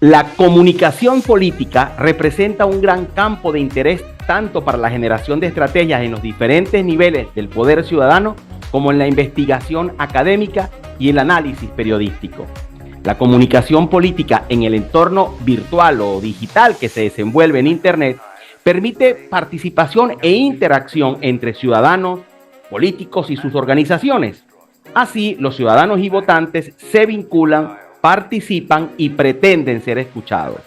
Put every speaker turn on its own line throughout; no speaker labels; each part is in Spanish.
La comunicación política representa un gran campo de interés tanto para la generación de estrategias en los diferentes niveles del poder ciudadano como en la investigación académica y el análisis periodístico. La comunicación política en el entorno virtual o digital que se desenvuelve en Internet permite participación e interacción entre ciudadanos, políticos y sus organizaciones. Así, los ciudadanos y votantes se vinculan, participan y pretenden ser escuchados.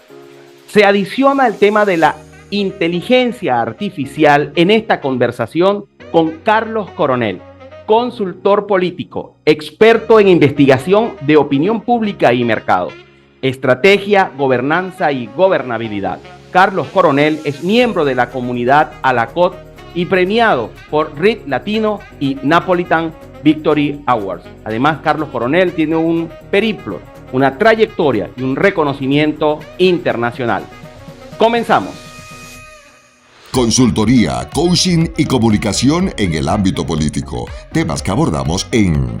Se adiciona el tema de la inteligencia artificial en esta conversación con Carlos Coronel, consultor político, experto en investigación de opinión pública y mercado, estrategia, gobernanza y gobernabilidad. Carlos Coronel es miembro de la comunidad ALACOT y premiado por RIT Latino y Napolitan Victory Awards. Además, Carlos Coronel tiene un periplo, una trayectoria y un reconocimiento internacional. Comenzamos.
Consultoría, coaching y comunicación en el ámbito político. Temas que abordamos en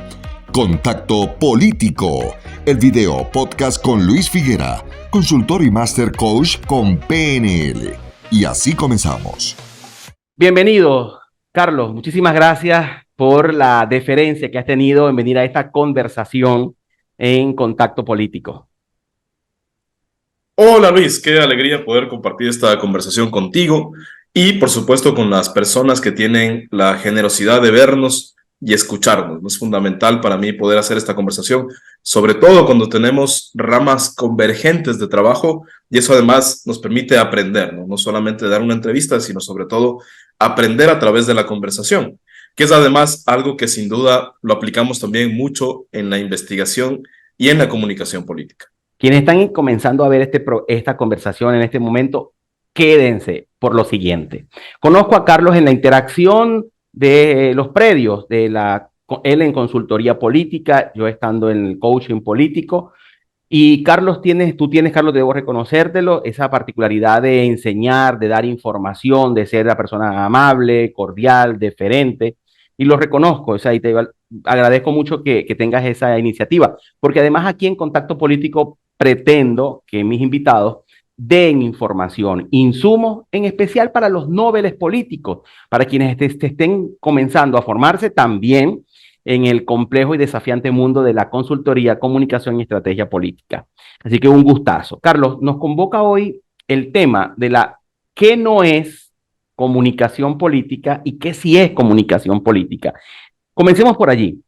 Contacto Político, el video podcast con Luis Figuera, consultor y master coach con PNL. Y así comenzamos.
Bienvenido, Carlos. Muchísimas gracias por la deferencia que has tenido en venir a esta conversación en Contacto Político.
Hola Luis, qué alegría poder compartir esta conversación contigo y por supuesto con las personas que tienen la generosidad de vernos y escucharnos. Es fundamental para mí poder hacer esta conversación, sobre todo cuando tenemos ramas convergentes de trabajo y eso además nos permite aprender, ¿no? No solamente dar una entrevista, sino sobre todo aprender a través de la conversación, que es además algo que sin duda lo aplicamos también mucho en la investigación y en la comunicación política.
Quienes están comenzando a ver esta conversación en este momento, quédense por lo siguiente. Conozco a Carlos en la interacción de los predios de él en consultoría política, yo estando en el coaching político. Y Carlos, tú tienes, Carlos, debo reconocértelo, esa particularidad de enseñar, de dar información, de ser la persona amable, cordial, deferente. Y lo reconozco, o sea, y te agradezco mucho que tengas esa iniciativa, porque además aquí en Contacto Político pretendo que mis invitados den información, insumos, en especial para los noveles políticos, para quienes estén comenzando a formarse también en el complejo y desafiante mundo de la consultoría, comunicación y estrategia política. Así que un gustazo. Carlos, nos convoca hoy el tema de qué no es comunicación política y qué sí es comunicación política. Comencemos por allí.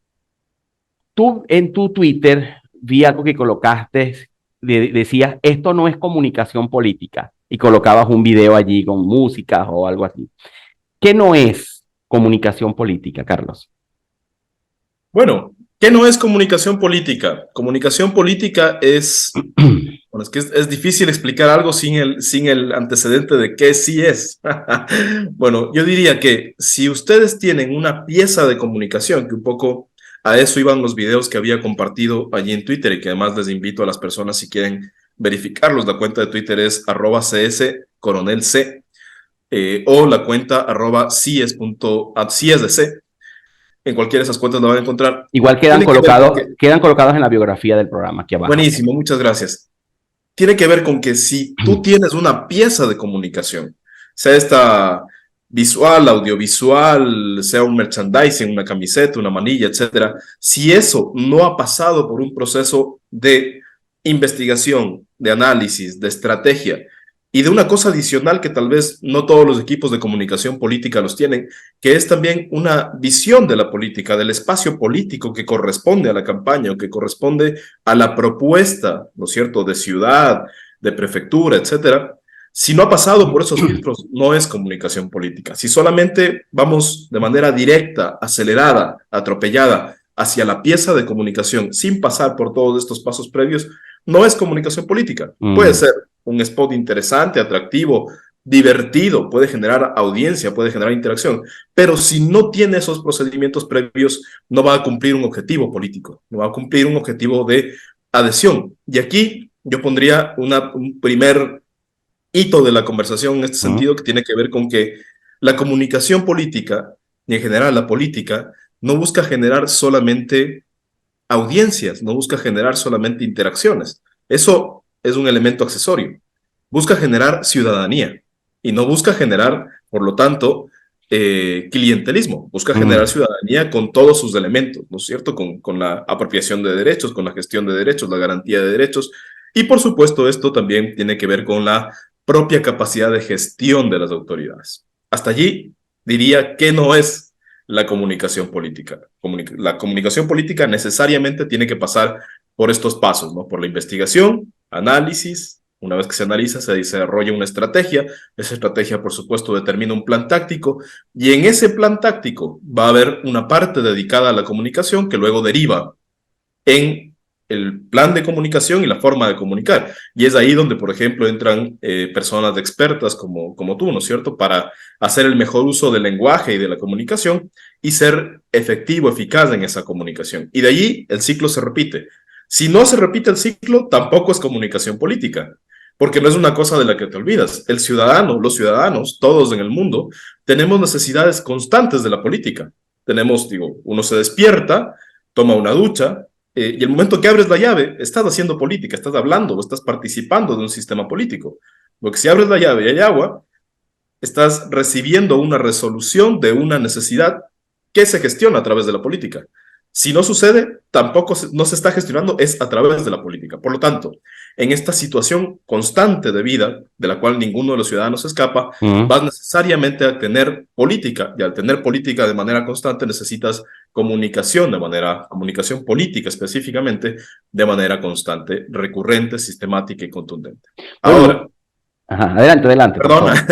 Tú en tu Twitter vi algo que colocaste, decías, esto no es comunicación política, y colocabas un video allí con música o algo así. ¿Qué no es comunicación política, Carlos?
Bueno, ¿qué no es comunicación política? Comunicación política es, bueno, es que es difícil explicar algo sin el antecedente de qué sí es. Bueno, yo diría que si ustedes tienen una pieza de comunicación, que un poco a eso iban los videos que había compartido allí en Twitter y que además les invito a las personas si quieren verificarlos, la cuenta de Twitter es @cscoronelc o la cuenta @cies.cies. En cualquiera de esas cuentas lo van a encontrar.
Igual quedan colocados en la biografía del programa aquí abajo.
Buenísimo, muchas gracias. Tiene que ver con que si tú tienes una pieza de comunicación, sea esta visual, audiovisual, sea un merchandising, una camiseta, una manilla, etcétera, si eso no ha pasado por un proceso de investigación, de análisis, de estrategia, y de una cosa adicional que tal vez no todos los equipos de comunicación política los tienen, que es también una visión de la política, del espacio político que corresponde a la campaña o que corresponde a la propuesta, ¿no es cierto?, de ciudad, de prefectura, etcétera. Si no ha pasado por esos filtros, no es comunicación política. Si solamente vamos de manera directa, acelerada, atropellada hacia la pieza de comunicación sin pasar por todos estos pasos previos, no es comunicación política. Puede ser un spot interesante, atractivo, divertido, puede generar audiencia, puede generar interacción, pero si no tiene esos procedimientos previos, no va a cumplir un objetivo político, no va a cumplir un objetivo de adhesión. Y aquí yo pondría un primer hito de la conversación en este sentido, que tiene que ver con que la comunicación política, y en general la política, no busca generar solamente audiencias, no busca generar solamente interacciones. Eso es un elemento accesorio. Busca generar ciudadanía y no busca generar, por lo tanto, clientelismo. Busca generar ciudadanía con todos sus elementos, ¿no es cierto? Con la apropiación de derechos, con la gestión de derechos, la garantía de derechos. Y por supuesto, esto también tiene que ver con la propia capacidad de gestión de las autoridades. Hasta allí diría que no es la comunicación política. La comunicación política necesariamente tiene que pasar por estos pasos, ¿no? Por la investigación, análisis. Una vez que se analiza, se desarrolla una estrategia. Esa estrategia, por supuesto, determina un plan táctico. Y en ese plan táctico va a haber una parte dedicada a la comunicación que luego deriva en el plan de comunicación y la forma de comunicar. Y es ahí donde, por ejemplo, entran personas expertas como tú, ¿no es cierto?, para hacer el mejor uso del lenguaje y de la comunicación y ser efectivo, eficaz en esa comunicación. Y de allí el ciclo se repite. Si no se repite el ciclo, tampoco es comunicación política, porque no es una cosa de la que te olvidas. El ciudadano, los ciudadanos, todos en el mundo, tenemos necesidades constantes de la política. Uno se despierta, toma una ducha, y el momento que abres la llave, estás haciendo política, estás hablando o estás participando de un sistema político. Porque si abres la llave y hay agua, estás recibiendo una resolución de una necesidad que se gestiona a través de la política. Si no sucede, tampoco no se está gestionando, es a través de la política. Por lo tanto, en esta situación constante de vida, de la cual ninguno de los ciudadanos escapa, vas necesariamente a tener política, y al tener política de manera constante necesitas comunicación política específicamente, de manera constante, recurrente, sistemática y contundente. Ahora,
ajá, adelante.
Perdona,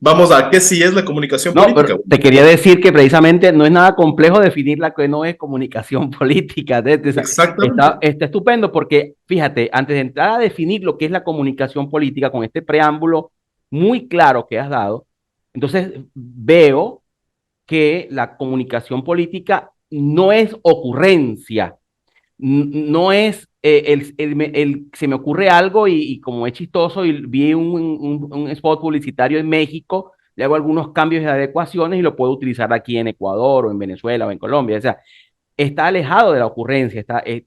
vamos a qué sí es la comunicación política.
Pero te quería decir que precisamente no es nada complejo definir la que no es comunicación política.
Exactamente.
Está estupendo porque, fíjate, antes de entrar a definir lo que es la comunicación política con este preámbulo muy claro que has dado, entonces veo que la comunicación política no es ocurrencia, no es se me ocurre algo y como es chistoso y vi un spot publicitario en México, le hago algunos cambios y adecuaciones y lo puedo utilizar aquí en Ecuador o en Venezuela o en Colombia. O sea, está alejado de la ocurrencia,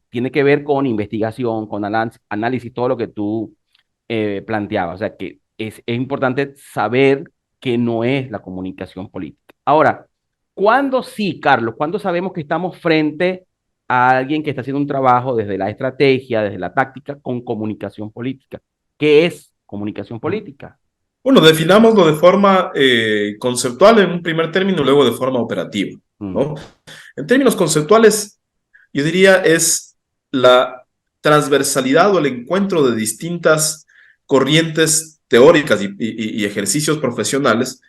tiene que ver con investigación, con análisis, todo lo que tú planteabas. O sea, que es importante saber que no es la comunicación política. Ahora, ¿cuándo sí, Carlos? ¿Cuándo sabemos que estamos frente a alguien que está haciendo un trabajo desde la estrategia, desde la táctica, con comunicación política? ¿Qué es comunicación política?
Bueno, definámoslo de forma conceptual en un primer término, luego de forma operativa, ¿no? En términos conceptuales, yo diría es la transversalidad o el encuentro de distintas corrientes teóricas y ejercicios profesionales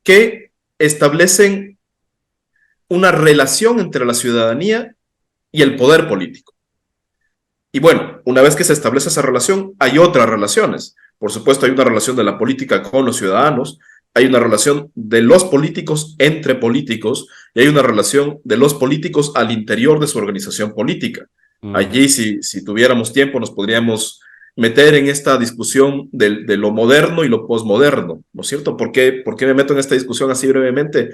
que establecen una relación entre la ciudadanía y el poder político. Y bueno, una vez que se establece esa relación, hay otras relaciones. Por supuesto, hay una relación de la política con los ciudadanos, hay una relación de los políticos entre políticos y hay una relación de los políticos al interior de su organización política. Allí, si tuviéramos tiempo, nos podríamos meter en esta discusión de lo moderno y lo posmoderno, ¿no es cierto? ¿Por qué me meto en esta discusión así brevemente?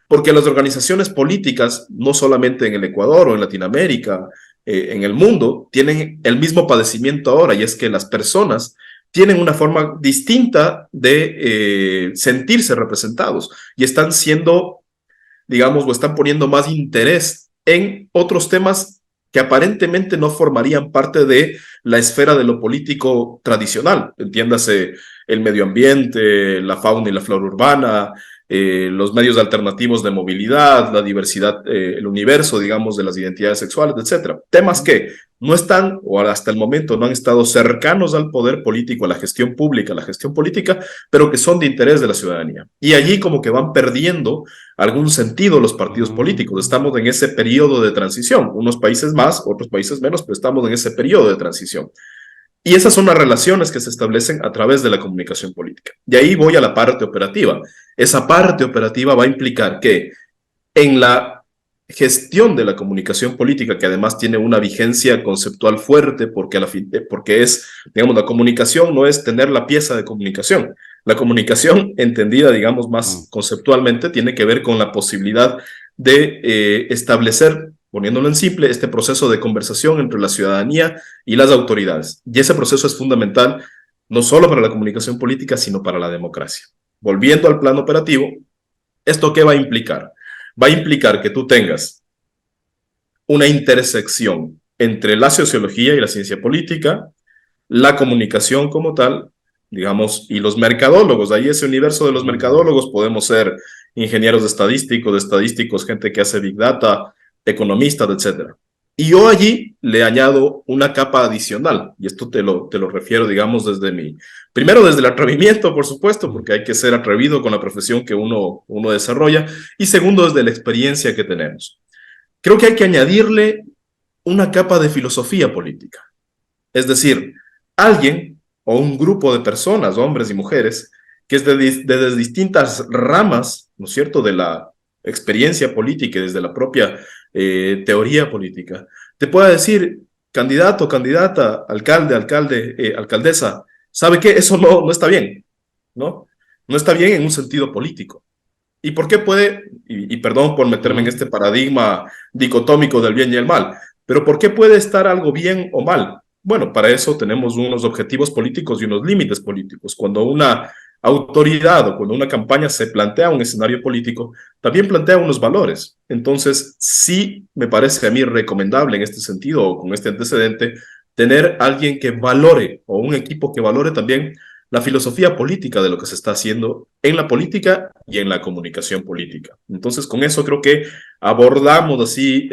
Porque las organizaciones políticas, no solamente en el Ecuador o en Latinoamérica, en el mundo, tienen el mismo padecimiento ahora, y es que las personas tienen una forma distinta de sentirse representados y están siendo, digamos, o están poniendo más interés en otros temas que aparentemente no formarían parte de la esfera de lo político tradicional. Entiéndase el medio ambiente, la fauna y la flora urbana, los medios alternativos de movilidad, la diversidad, el universo, digamos, de las identidades sexuales, etcétera. Temas que no están, o hasta el momento no han estado cercanos al poder político, a la gestión pública, a la gestión política, pero que son de interés de la ciudadanía. Y allí como que van perdiendo algún sentido los partidos políticos. Estamos en ese periodo de transición. Unos países más, otros países menos, pero estamos en ese periodo de transición. Y esas son las relaciones que se establecen a través de la comunicación política. Y ahí voy a la parte operativa. Esa parte operativa va a implicar que en la gestión de la comunicación política, que además tiene una vigencia conceptual fuerte, porque es, digamos, la comunicación no es tener la pieza de comunicación. La comunicación, entendida, digamos, más conceptualmente, tiene que ver con la posibilidad de establecer poniéndolo en simple, este proceso de conversación entre la ciudadanía y las autoridades. Y ese proceso es fundamental no solo para la comunicación política, sino para la democracia. Volviendo al plano operativo, ¿esto qué va a implicar? Va a implicar que tú tengas una intersección entre la sociología y la ciencia política, la comunicación como tal, digamos, y los mercadólogos. Ahí ese universo de los mercadólogos podemos ser ingenieros estadísticos, gente que hace Big Data, economistas, etcétera. Y yo allí le añado una capa adicional, y esto te lo refiero, digamos, primero desde el atrevimiento, por supuesto, porque hay que ser atrevido con la profesión que uno desarrolla, y segundo, desde la experiencia que tenemos. Creo que hay que añadirle una capa de filosofía política. Es decir, alguien o un grupo de personas, hombres y mujeres, que es desde distintas ramas, ¿no es cierto?, de la experiencia política y desde la propia teoría política, te pueda decir, candidato, candidata, alcalde, alcaldesa, ¿sabe qué? Eso no está bien, ¿no? No está bien en un sentido político. ¿Y por qué puede, y perdón por meterme en este paradigma dicotómico del bien y el mal, pero por qué puede estar algo bien o mal? Bueno, para eso tenemos unos objetivos políticos y unos límites políticos. Cuando una autoridad o cuando una campaña se plantea un escenario político, también plantea unos valores. Entonces, sí me parece a mí recomendable en este sentido o con este antecedente tener alguien que valore o un equipo que valore también la filosofía política de lo que se está haciendo en la política y en la comunicación política. Entonces, con eso creo que abordamos así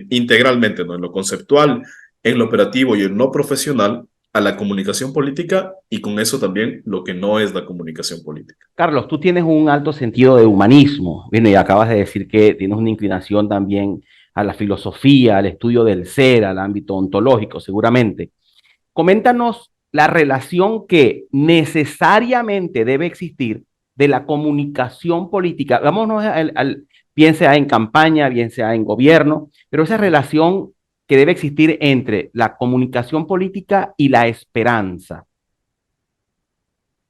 integralmente, ¿no?, en lo conceptual, en lo operativo y en lo profesional, a la comunicación política y con eso también lo que no es la comunicación política.
Carlos, tú tienes un alto sentido de humanismo. Bueno, y acabas de decir que tienes una inclinación también a la filosofía, al estudio del ser, al ámbito ontológico, seguramente. Coméntanos la relación que necesariamente debe existir de la comunicación política. Vámonos bien sea en campaña, bien sea en gobierno, pero esa relación que debe existir entre la comunicación política y la esperanza.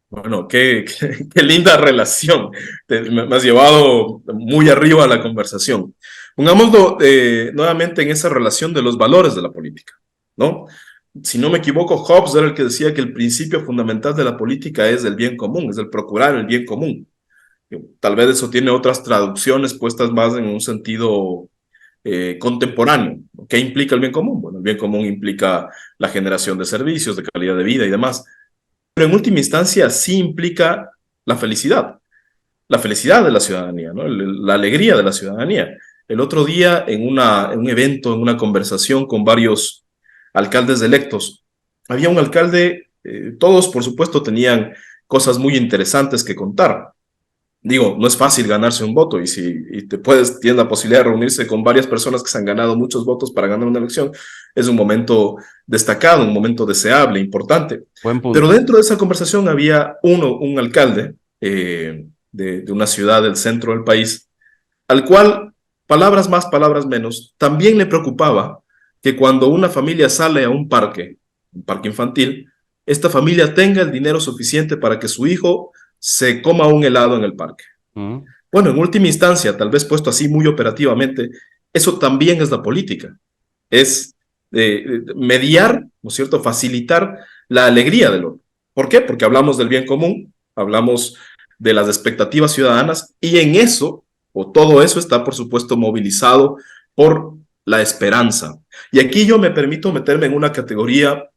Bueno, qué linda relación. Me has llevado muy arriba a la conversación. Pongámoslo nuevamente en esa relación de los valores de la política, ¿no? Si no me equivoco, Hobbes era el que decía que el principio fundamental de la política es el bien común, es el procurar el bien común. Tal vez eso tiene otras traducciones puestas más en un sentido contemporáneo. ¿Qué implica el bien común? Bueno, el bien común implica la generación de servicios, de calidad de vida y demás. Pero en última instancia sí implica la felicidad de la ciudadanía, ¿no? La alegría de la ciudadanía. El otro día en un evento, en una conversación con varios alcaldes electos, había un alcalde, todos por supuesto tenían cosas muy interesantes que contar. Digo, no es fácil ganarse un voto y tienes la posibilidad de reunirse con varias personas que se han ganado muchos votos para ganar una elección, es un momento destacado, un momento deseable, importante.
Buen punto.
Pero dentro de esa conversación había un alcalde de una ciudad del centro del país, al cual, palabras más, palabras menos, también le preocupaba que cuando una familia sale a un parque infantil, esta familia tenga el dinero suficiente para que su hijo se coma un helado en el parque. Bueno, en última instancia, tal vez puesto así muy operativamente, eso también es la política. Es mediar, ¿no es cierto?, facilitar la alegría del otro. ¿Por qué? Porque hablamos del bien común, hablamos de las expectativas ciudadanas y en eso, o todo eso está, por supuesto, movilizado por la esperanza. Y aquí yo me permito meterme en una categoría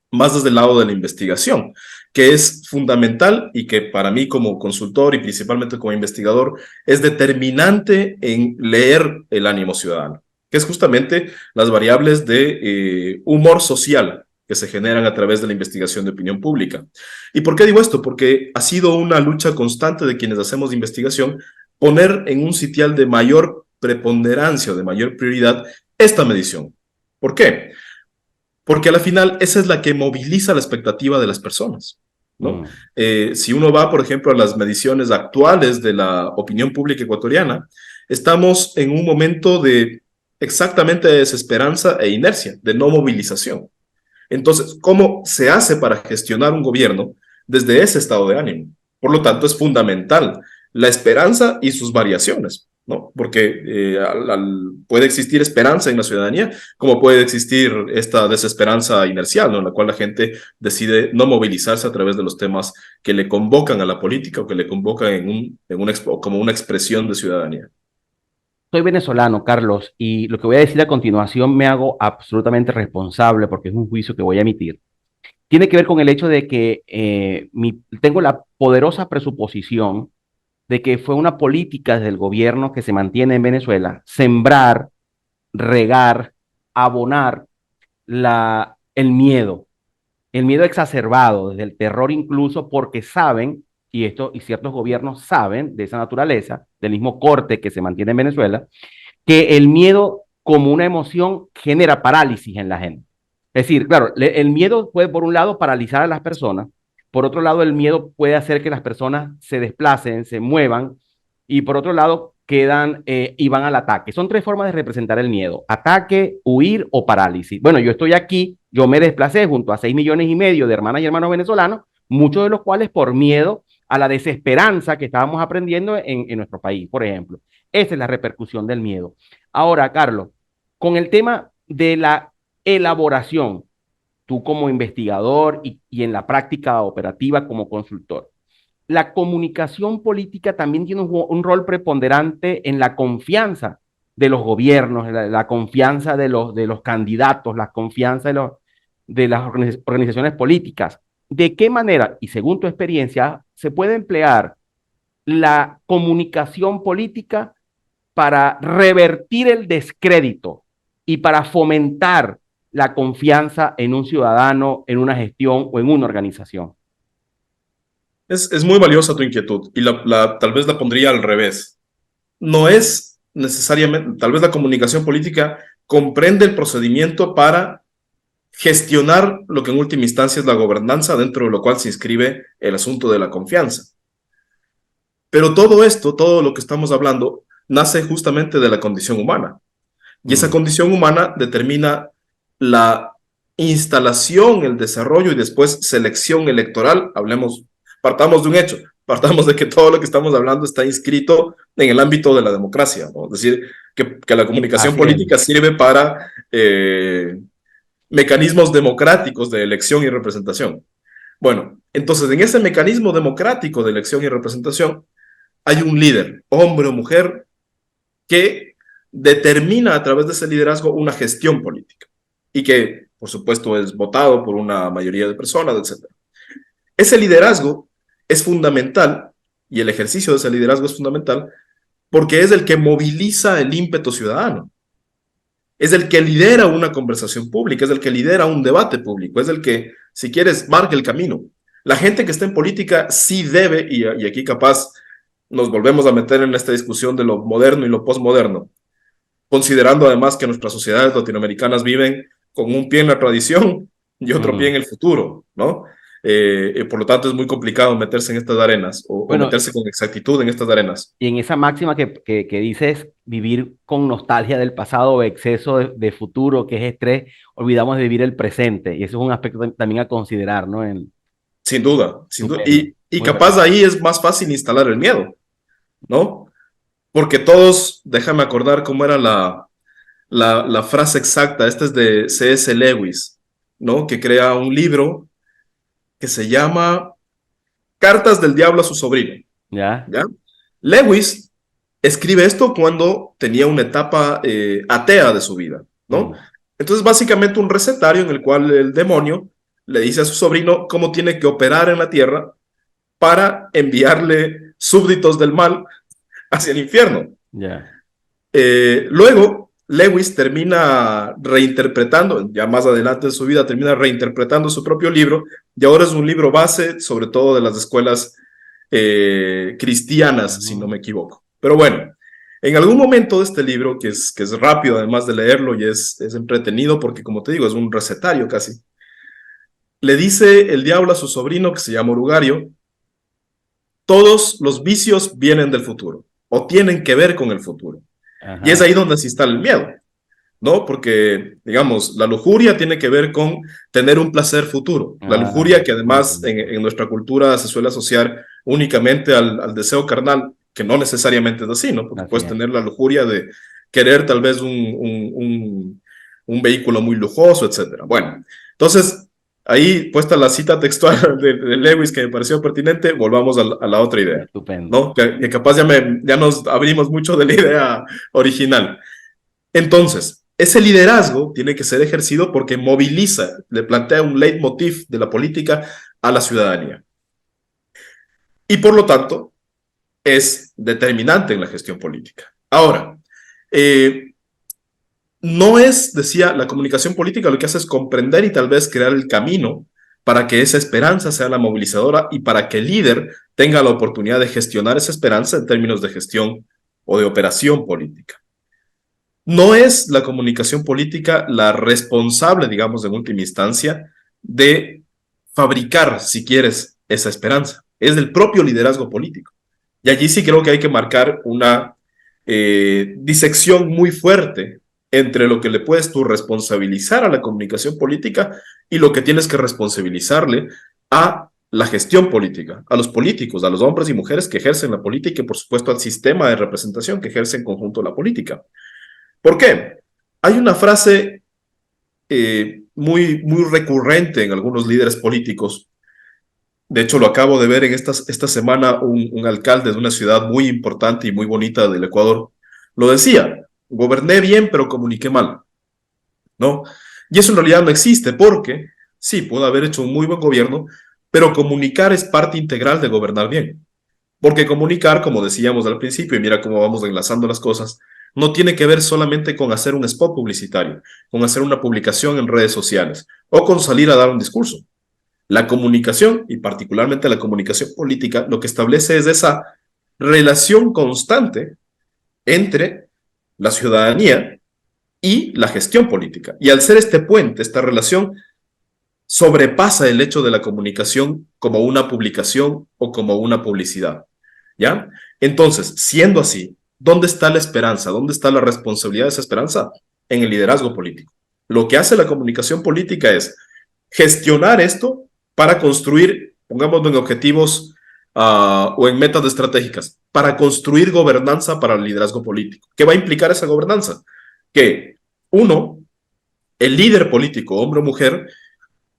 más desde el lado de la investigación, que es fundamental y que para mí como consultor y principalmente como investigador es determinante en leer el ánimo ciudadano, que es justamente las variables de humor social que se generan a través de la investigación de opinión pública. ¿Y por qué digo esto? Porque ha sido una lucha constante de quienes hacemos investigación poner en un sitial de mayor preponderancia o de mayor prioridad esta medición. ¿Por qué? Porque a la final esa es la que moviliza la expectativa de las personas, ¿no? Si uno va, por ejemplo, a las mediciones actuales de la opinión pública ecuatoriana, estamos en un momento de exactamente desesperanza e inercia, de no movilización. Entonces, ¿cómo se hace para gestionar un gobierno desde ese estado de ánimo? Por lo tanto, es fundamental la esperanza y sus variaciones. ¿no? Porque puede existir esperanza en la ciudadanía, como puede existir esta desesperanza inercial, ¿no? En la cual la gente decide no movilizarse a través de los temas que le convocan a la política o que le convocan como una expresión de ciudadanía.
Soy venezolano, Carlos, y lo que voy a decir a continuación me hago absolutamente responsable porque es un juicio que voy a emitir. Tiene que ver con el hecho de que tengo la poderosa presuposición de que fue una política del gobierno que se mantiene en Venezuela, sembrar, regar, abonar el miedo exacerbado, desde el terror incluso, porque saben, y ciertos gobiernos saben de esa naturaleza, del mismo corte que se mantiene en Venezuela, que el miedo como una emoción genera parálisis en la gente. Es decir, claro, el miedo puede, por un lado, paralizar a las personas, por otro lado, el miedo puede hacer que las personas se desplacen, se muevan, y por otro lado, quedan y van al ataque. Son tres formas de representar el miedo: ataque, huir o parálisis. Bueno, yo estoy aquí, yo me desplacé junto a 6,5 millones de hermanas y hermanos venezolanos, muchos de los cuales por miedo a la desesperanza que estábamos aprendiendo en nuestro país, por ejemplo. Esa es la repercusión del miedo. Ahora, Carlos, con el tema de la elaboración, tú como investigador y en la práctica operativa como consultor, la comunicación política también tiene un rol preponderante en la confianza de los gobiernos, la confianza de los candidatos, la confianza de las organizaciones políticas. ¿De qué manera, y según tu experiencia, se puede emplear la comunicación política para revertir el descrédito y para fomentar la confianza en un ciudadano, en una gestión o en una organización?
Es muy valiosa tu inquietud y tal vez la pondría al revés. No es necesariamente, tal vez la comunicación política comprende el procedimiento para gestionar lo que en última instancia es la gobernanza, dentro de lo cual se inscribe el asunto de la confianza. Pero todo esto, todo lo que estamos hablando, nace justamente de la condición humana. Y esa condición humana determina la instalación, el desarrollo y después selección electoral. Partamos de un hecho, partamos de que todo lo que estamos hablando está inscrito en el ámbito de la democracia, ¿no? Es decir, que la comunicación política sirve para mecanismos democráticos de elección y representación. Bueno, entonces en ese mecanismo democrático de elección y representación hay un líder, hombre o mujer, que determina a través de ese liderazgo una gestión política y que, por supuesto, es votado por una mayoría de personas, etc. Ese liderazgo es fundamental y el ejercicio de ese liderazgo es fundamental porque es el que moviliza el ímpetu ciudadano. Es el que lidera una conversación pública, es el que lidera un debate público, es el que, si quieres, marca el camino. La gente que está en política sí debe, y aquí capaz nos volvemos a meter en esta discusión de lo moderno y lo postmoderno, considerando además que nuestras sociedades latinoamericanas viven con un pie en la tradición y otro pie en el futuro, ¿no? Por lo tanto, es muy complicado meterse en estas arenas o meterse con exactitud en estas arenas.
Y en esa máxima que dices, vivir con nostalgia del pasado o exceso de futuro, que es estrés, olvidamos de vivir el presente. Y eso es un aspecto también a considerar, ¿no?
Sin duda, sin duda. Y capaz ahí es más fácil instalar el miedo, ¿no? Porque todos, déjame acordar cómo era la frase exacta, esta es de C.S. Lewis, ¿no? Que crea un libro que se llama Cartas del Diablo a su sobrino.
¿Ya?
Lewis escribe esto cuando tenía una etapa atea de su vida, ¿no? Entonces, básicamente un recetario en el cual el demonio le dice a su sobrino cómo tiene que operar en la tierra para enviarle súbditos del mal hacia el infierno. Luego, Lewis termina reinterpretando, ya más adelante en su vida, termina reinterpretando su propio libro, y ahora es un libro base, sobre todo de las escuelas cristianas, si no me equivoco. Pero bueno, en algún momento de este libro, que es rápido además de leerlo y es entretenido porque, como te digo, es un recetario casi, le dice el diablo a su sobrino, que se llama Orugario: todos los vicios vienen del futuro o tienen que ver con el futuro. Ajá. Y es ahí donde se instala el miedo, ¿no? Porque, digamos, la lujuria tiene que ver con tener un placer futuro. La lujuria, que además en nuestra cultura se suele asociar únicamente al deseo carnal, que no necesariamente es así, ¿no? Porque
Así
puedes
es.
tener la lujuria de querer tal vez un vehículo muy lujoso, etcétera. Bueno, entonces, ahí puesta la cita textual de Lewis que me pareció pertinente, volvamos a la otra idea,
Estupendo.
¿no? Que capaz ya nos abrimos mucho de la idea original. Entonces, ese liderazgo tiene que ser ejercido porque moviliza, le plantea un leitmotiv de la política a la ciudadanía. Y por lo tanto, es determinante en la gestión política. Ahora, no es, decía, la comunicación política lo que hace es comprender y tal vez crear el camino para que esa esperanza sea la movilizadora y para que el líder tenga la oportunidad de gestionar esa esperanza en términos de gestión o de operación política. No es la comunicación política la responsable, digamos, en última instancia, de fabricar, si quieres, esa esperanza. Es del propio liderazgo político. Y allí sí creo que hay que marcar una disección muy fuerte entre lo que le puedes tú responsabilizar a la comunicación política y lo que tienes que responsabilizarle a la gestión política, a los políticos, a los hombres y mujeres que ejercen la política y, por supuesto, al sistema de representación que ejerce en conjunto la política. ¿Por qué? Hay una frase muy recurrente en algunos líderes políticos. De hecho, lo acabo de ver en esta semana, un alcalde de una ciudad muy importante y muy bonita del Ecuador. Lo decía, goberné bien, pero comuniqué mal, ¿no? Y eso en realidad no existe porque, sí, puedo haber hecho un muy buen gobierno, pero comunicar es parte integral de gobernar bien. Porque comunicar, como decíamos al principio, y mira cómo vamos enlazando las cosas, no tiene que ver solamente con hacer un spot publicitario, con hacer una publicación en redes sociales o con salir a dar un discurso. La comunicación, y particularmente la comunicación política, lo que establece es esa relación constante entre la ciudadanía y la gestión política. Y al ser este puente, esta relación sobrepasa el hecho de la comunicación como una publicación o como una publicidad, ¿ya? Entonces, siendo así, ¿dónde está la esperanza? ¿Dónde está la responsabilidad de esa esperanza? En el liderazgo político. Lo que hace la comunicación política es gestionar esto para construir, pongámoslo en objetivos o en metas estratégicas, para construir gobernanza para el liderazgo político. ¿Qué va a implicar esa gobernanza? Que uno, el líder político, hombre o mujer,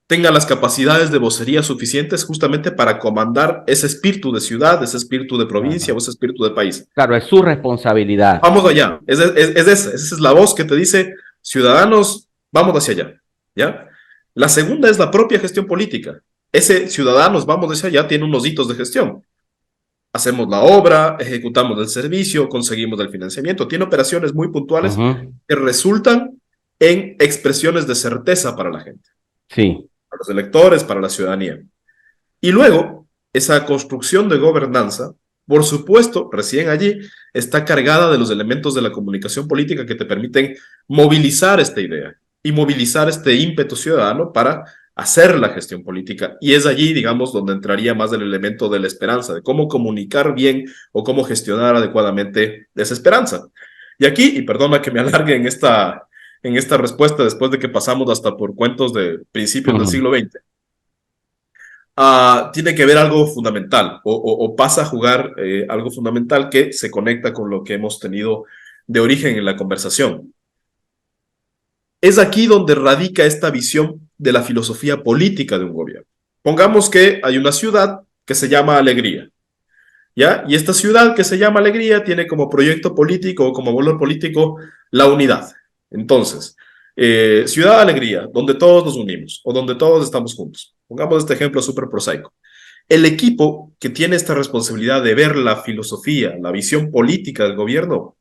tenga las capacidades de vocería suficientes justamente para comandar ese espíritu de ciudad, ese espíritu de provincia o ese espíritu de país.
Claro, es su responsabilidad.
Vamos allá. Esa es la voz que te dice, ciudadanos, vamos hacia allá, ¿ya? La segunda es la propia gestión política. Ese ciudadanos, vamos hacia allá, tiene unos hitos de gestión. Hacemos la obra, ejecutamos el servicio, conseguimos el financiamiento. Tiene operaciones muy puntuales que resultan en expresiones de certeza para la gente.
Sí.
Para los electores, para la ciudadanía. Y luego, esa construcción de gobernanza, por supuesto, recién allí está cargada de los elementos de la comunicación política que te permiten movilizar esta idea y movilizar este ímpetu ciudadano para hacer la gestión política. Y es allí, digamos, donde entraría más el elemento de la esperanza, de cómo comunicar bien o cómo gestionar adecuadamente esa esperanza. Y aquí, y perdona que me alargue en esta respuesta después de que pasamos hasta por cuentos de principios del siglo XX, tiene que ver algo fundamental o pasa a jugar algo fundamental que se conecta con lo que hemos tenido de origen en la conversación. Es aquí donde radica esta visión de la filosofía política de un gobierno. Pongamos que hay una ciudad que se llama Alegría, ¿ya? Y esta ciudad que se llama Alegría tiene como proyecto político o como valor político la unidad. Entonces, Ciudad Alegría, donde todos nos unimos o donde todos estamos juntos. Pongamos este ejemplo súper prosaico. El equipo que tiene esta responsabilidad de ver la filosofía, la visión política del gobierno,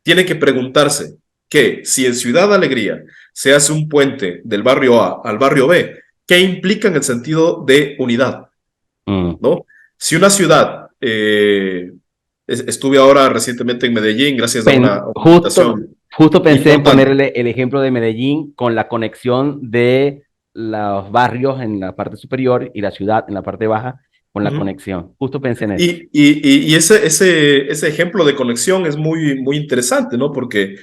tiene que preguntarse que si en Ciudad Alegría se hace un puente del barrio A al barrio B, ¿qué implica en el sentido de unidad? ¿No? Si una ciudad, estuve ahora recientemente en Medellín gracias a una invitación.
Justo pensé en ponerle el ejemplo de Medellín con la conexión de los barrios en la parte superior y la ciudad en la parte baja, con la conexión. Justo pensé en eso.
Y ese ejemplo de conexión es muy interesante, ¿no? Porque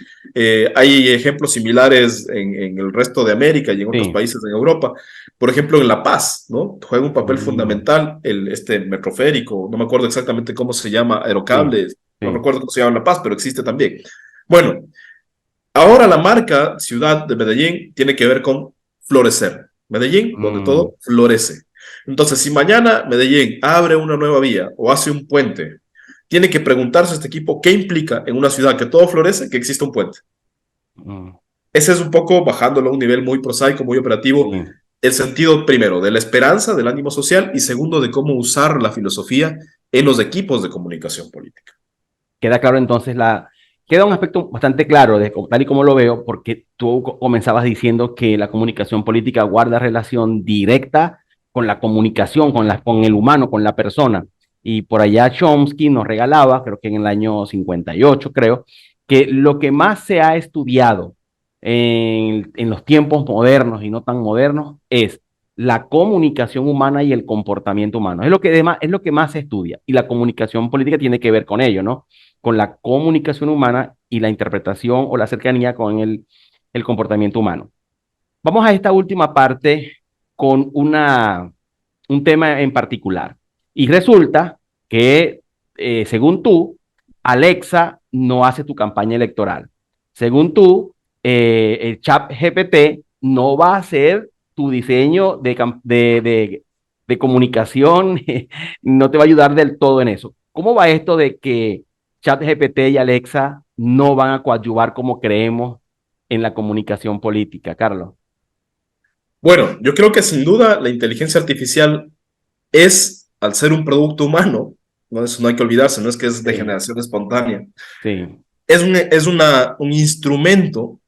hay ejemplos similares en el resto de América y en otros países en Europa. Por ejemplo, en La Paz, ¿no? Juega un papel fundamental este metroférico, no me acuerdo exactamente cómo se llama, Aerocable, no recuerdo cómo se llama en La Paz, pero existe también. Bueno, ahora la marca Ciudad de Medellín tiene que ver con florecer. Medellín, donde todo florece. Entonces, si mañana Medellín abre una nueva vía o hace un puente, tiene que preguntarse a este equipo qué implica en una ciudad que todo florece que exista un puente. Ese es un poco, bajándolo a un nivel muy prosaico, muy operativo, el sentido, primero, de la esperanza, del ánimo social, y segundo, de cómo usar la filosofía en los equipos de comunicación política.
Queda claro entonces queda un aspecto bastante claro, tal y como lo veo, porque tú comenzabas diciendo que la comunicación política guarda relación directa con la comunicación, con el humano, con la persona. Y por allá Chomsky nos regalaba, creo que en el año 58, creo, que lo que más se ha estudiado en los tiempos modernos y no tan modernos es la comunicación humana y el comportamiento humano. Es lo que más se estudia. Y la comunicación política tiene que ver con ello, ¿no? Con la comunicación humana y la interpretación o la cercanía con el comportamiento humano. Vamos a esta última parte con un tema en particular. Y resulta que, según tú, Alexa no hace tu campaña electoral. Según tú, el chat GPT no va a hacer tu diseño de comunicación, no te va a ayudar del todo en eso. ¿Cómo va esto de que ChatGPT y Alexa no van a coadyuvar como creemos en la comunicación política, Carlos?
Bueno, yo creo que sin duda la inteligencia artificial es, al ser un producto humano, ¿no? Eso no hay que olvidarse, no es que es de generación espontánea.
Sí.
Es un instrumento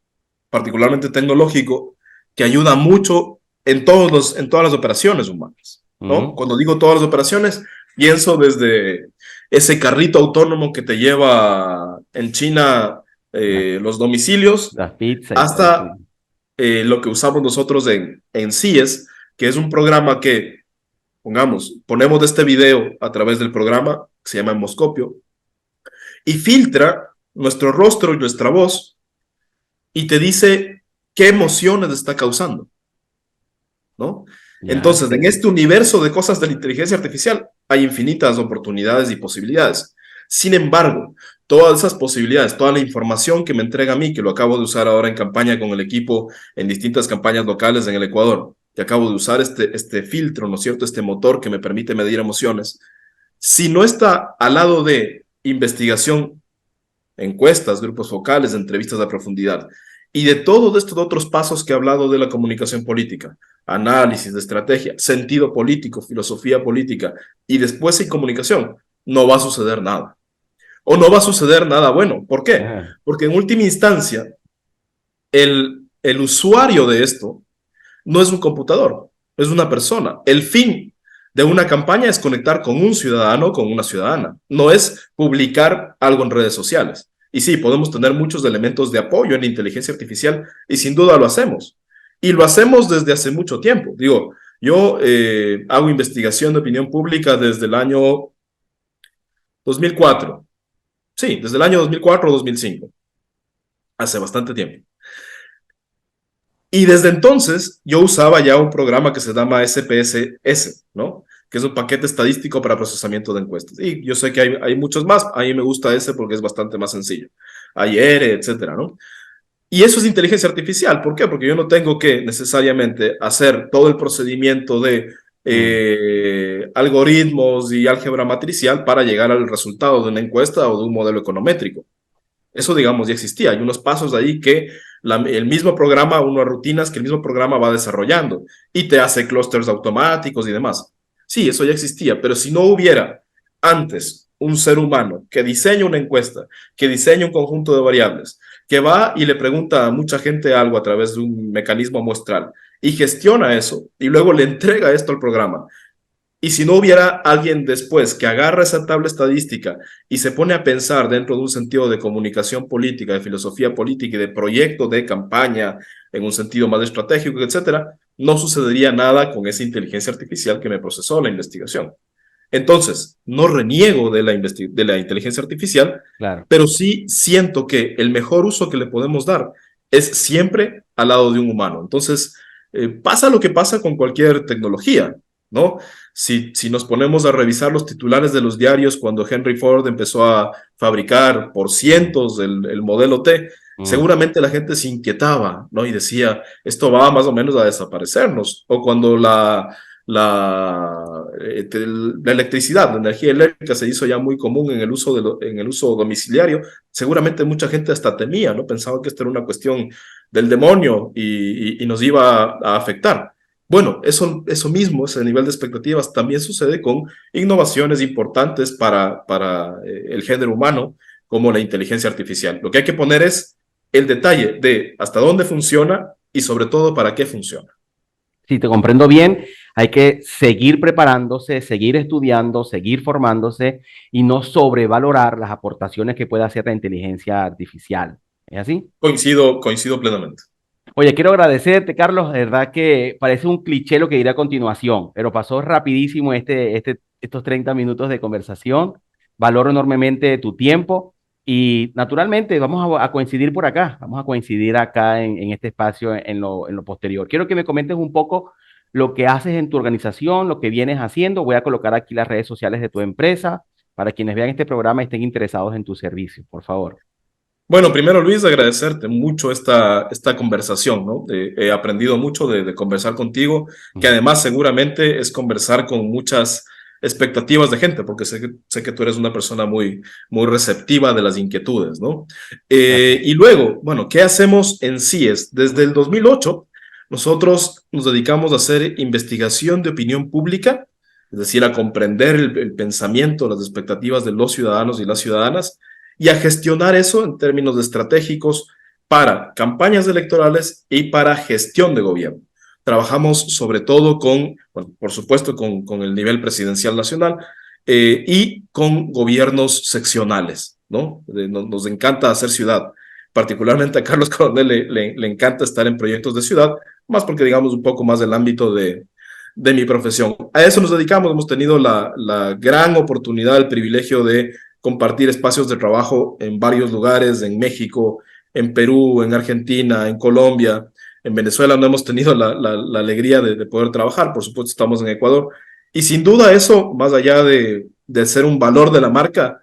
particularmente tecnológico que ayuda mucho en todas las operaciones humanas, ¿no? Cuando digo todas las operaciones, pienso desde ese carrito autónomo que te lleva en China los domicilios,
Las pizzas
hasta lo que usamos nosotros en CIES, que es un programa que, pongamos, ponemos este video a través del programa, que se llama Emoscopio, y filtra nuestro rostro y nuestra voz, y te dice qué emociones está causando, ¿no? Entonces, en este universo de cosas de la inteligencia artificial hay infinitas oportunidades y posibilidades. Sin embargo, todas esas posibilidades, toda la información que me entrega a mí, que lo acabo de usar ahora en campaña con el equipo, en distintas campañas locales en el Ecuador, que acabo de usar este filtro, ¿no es cierto?, este motor que me permite medir emociones, si no está al lado de investigación, encuestas, grupos focales, entrevistas a profundidad, y de todos estos otros pasos que he hablado de la comunicación política, análisis de estrategia, sentido político, filosofía política, y después en comunicación, no va a suceder nada. O no va a suceder nada bueno. ¿Por qué? Porque en última instancia, el usuario de esto no es un computador, es una persona. El fin de una campaña es conectar con un ciudadano, con una ciudadana. No es publicar algo en redes sociales. Y sí, podemos tener muchos elementos de apoyo en la inteligencia artificial y sin duda lo hacemos. Y lo hacemos desde hace mucho tiempo. Digo, yo hago investigación de opinión pública desde el año 2004. Sí, desde el año 2004 o 2005. Hace bastante tiempo. Y desde entonces yo usaba ya un programa que se llama SPSS, ¿no? Que es un paquete estadístico para procesamiento de encuestas. Y yo sé que hay muchos más. A mí me gusta ese porque es bastante más sencillo. Hay R, etcétera, ¿no? Y eso es inteligencia artificial. ¿Por qué? Porque yo no tengo que necesariamente hacer todo el procedimiento de algoritmos y álgebra matricial para llegar al resultado de una encuesta o de un modelo econométrico. Eso, digamos, ya existía. Hay unos pasos ahí que el mismo programa, unas rutinas que el mismo programa va desarrollando y te hace clústeres automáticos y demás. Sí, eso ya existía, pero si no hubiera antes un ser humano que diseña una encuesta, que diseña un conjunto de variables, que va y le pregunta a mucha gente algo a través de un mecanismo muestral y gestiona eso y luego le entrega esto al programa. Y si no hubiera alguien después que agarra esa tabla estadística y se pone a pensar dentro de un sentido de comunicación política, de filosofía política y de proyecto de campaña en un sentido más estratégico, etcétera, no sucedería nada con esa inteligencia artificial que me procesó la investigación. Entonces, no reniego de la inteligencia artificial,
Claro.
pero sí siento que el mejor uso que le podemos dar es siempre al lado de un humano. Entonces, pasa lo que pasa con cualquier tecnología, ¿no? Si nos ponemos a revisar los titulares de los diarios cuando Henry Ford empezó a fabricar por cientos el modelo T, seguramente la gente se inquietaba, ¿no? Y decía, esto va más o menos a desaparecernos. O cuando la electricidad, la energía eléctrica se hizo ya muy común en el uso domiciliario, seguramente mucha gente hasta temía, ¿no? Pensaba que esto era una cuestión del demonio y nos iba a afectar. Bueno, eso mismo, ese nivel de expectativas también sucede con innovaciones importantes para el género humano, como la inteligencia artificial. Lo que hay que poner es el detalle de hasta dónde funciona y sobre todo para qué funciona.
Si te comprendo bien, hay que seguir preparándose, seguir estudiando, seguir formándose y no sobrevalorar las aportaciones que puede hacer la inteligencia artificial. ¿Es así?
Coincido plenamente.
Oye, quiero agradecerte, Carlos. De verdad que parece un cliché lo que diré a continuación, pero pasó rapidísimo estos 30 minutos de conversación. Valoro enormemente tu tiempo y naturalmente vamos a coincidir por acá. Vamos a coincidir acá en este espacio en lo posterior. Quiero que me comentes un poco lo que haces en tu organización, lo que vienes haciendo. Voy a colocar aquí las redes sociales de tu empresa para quienes vean este programa y estén interesados en tu servicio, por favor.
Bueno, primero, Luis, agradecerte mucho esta conversación, ¿no? He aprendido mucho de conversar contigo, que además seguramente es conversar con muchas expectativas de gente, porque sé que tú eres una persona muy, muy receptiva de las inquietudes, ¿no? Y luego, bueno, ¿qué hacemos en CIES? Desde el 2008, nosotros nos dedicamos a hacer investigación de opinión pública, es decir, a comprender el pensamiento, las expectativas de los ciudadanos y las ciudadanas, y a gestionar eso en términos estratégicos para campañas electorales y para gestión de gobierno. Trabajamos sobre todo bueno, por supuesto, con el nivel presidencial nacional y con gobiernos seccionales, ¿no? Nos encanta hacer ciudad. Particularmente a Carlos Coronel le encanta estar en proyectos de ciudad, más porque digamos un poco más del ámbito de mi profesión. A eso nos dedicamos, hemos tenido la gran oportunidad, el privilegio de compartir espacios de trabajo en varios lugares, en México, en Perú, en Argentina, en Colombia, en Venezuela no hemos tenido la alegría de poder trabajar, por supuesto estamos en Ecuador, y sin duda eso, más allá de ser un valor de la marca,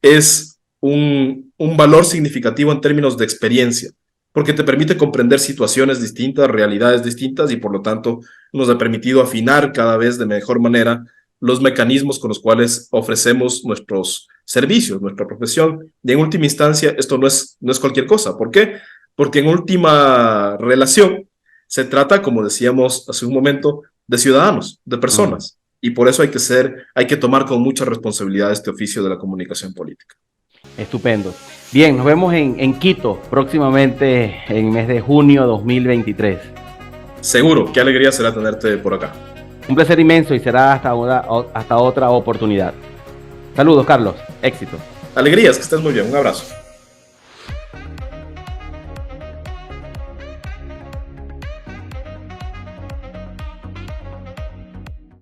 es un valor significativo en términos de experiencia, porque te permite comprender situaciones distintas, realidades distintas, y por lo tanto nos ha permitido afinar cada vez de mejor manera los mecanismos con los cuales ofrecemos nuestros servicios, nuestra profesión. Y en última instancia, esto no es cualquier cosa. ¿Por qué? Porque en última relación se trata, como decíamos hace un momento, de ciudadanos, de personas. Y por eso hay que tomar con mucha responsabilidad este oficio de la comunicación política.
Estupendo. Bien, nos vemos en Quito próximamente en el mes de junio 2023.
Seguro, qué alegría será tenerte por acá.
Un placer inmenso y será hasta otra oportunidad. Saludos, Carlos. Éxito.
Alegrías, que estés muy bien. Un abrazo.